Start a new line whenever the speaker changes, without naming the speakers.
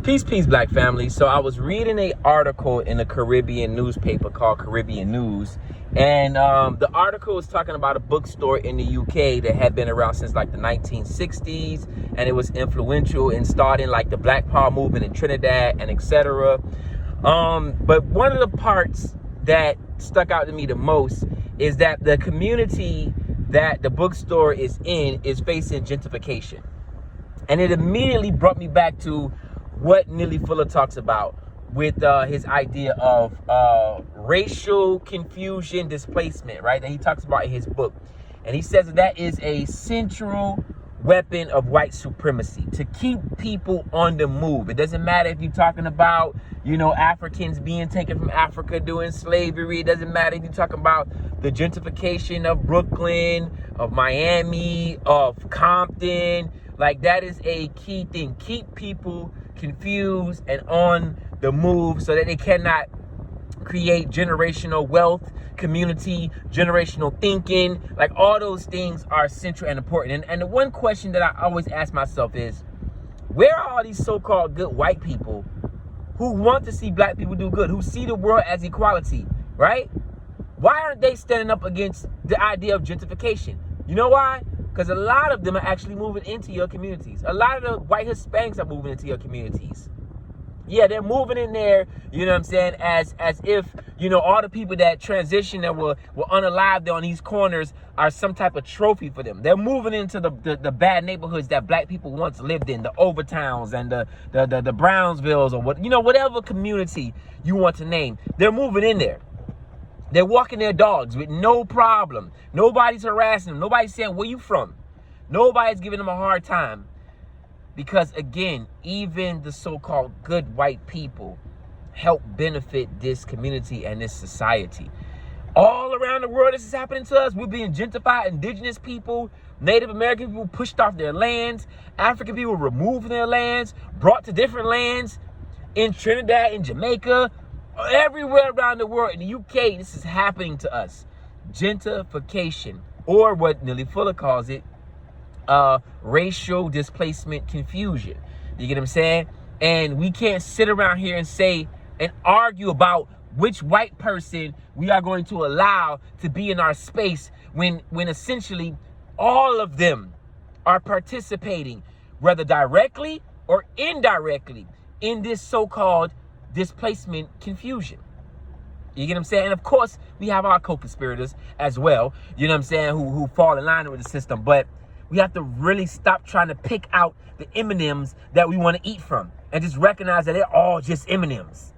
Peace, Black family. So I was reading an article in a Caribbean newspaper called Caribbean News, and the article was talking about a bookstore in the UK that had been around since like the 1960s, and it was influential in starting like the Black Power movement in Trinidad and etc. But one of the parts that stuck out to me the most is that the community that the bookstore is in is facing gentrification. And it immediately brought me back to what Neely Fuller talks about with his idea of racial confusion displacement, right? That he talks about in his book. And he says that is a central weapon of white supremacy to keep people on the move. It doesn't matter if you're talking about, Africans being taken from Africa during slavery. It doesn't matter if you're talking about the gentrification of Brooklyn, of Miami, of Compton. Like, that is a key thing. Keep people confused and on the move so that they cannot create generational wealth, community, generational thinking. Like, all those things are central and important. And the one question that I always ask myself is, where are all these so-called good white people who want to see black people do good, who see the world as equality, right? Why aren't they standing up against the idea of gentrification? You know why? Because a lot of them are actually moving into your communities. A lot of the white Hispanics are moving into your communities. Yeah, they're moving in there, as if, all the people that transitioned that were unalived on these corners are some type of trophy for them. They're moving into the bad neighborhoods that black people once lived in, the Overtowns and the Brownsvilles, or whatever community you want to name. They're moving in there. They're walking their dogs with no problem. Nobody's harassing them. Nobody's saying, where you from? Nobody's giving them a hard time. Because, again, even the so-called good white people help benefit this community and this society. All around the world, this is happening to us. We're being gentrified. Indigenous people, Native American people pushed off their lands. African people removed from their lands, brought to different lands. In Trinidad, in Jamaica, everywhere around the world. In the UK, this is happening to us. Gentrification, or what Neely Fuller calls it, racial displacement confusion. You get what I'm saying? And we can't sit around here and say and argue about which white person we are going to allow to be in our space when essentially all of them are participating, whether directly or indirectly, in this so-called displacement confusion. You get what I'm saying? And of course, we have our co-conspirators as well, who fall in line with the system. But we have to really stop trying to pick out the M&Ms that we want to eat from and just recognize that they're all just M&Ms.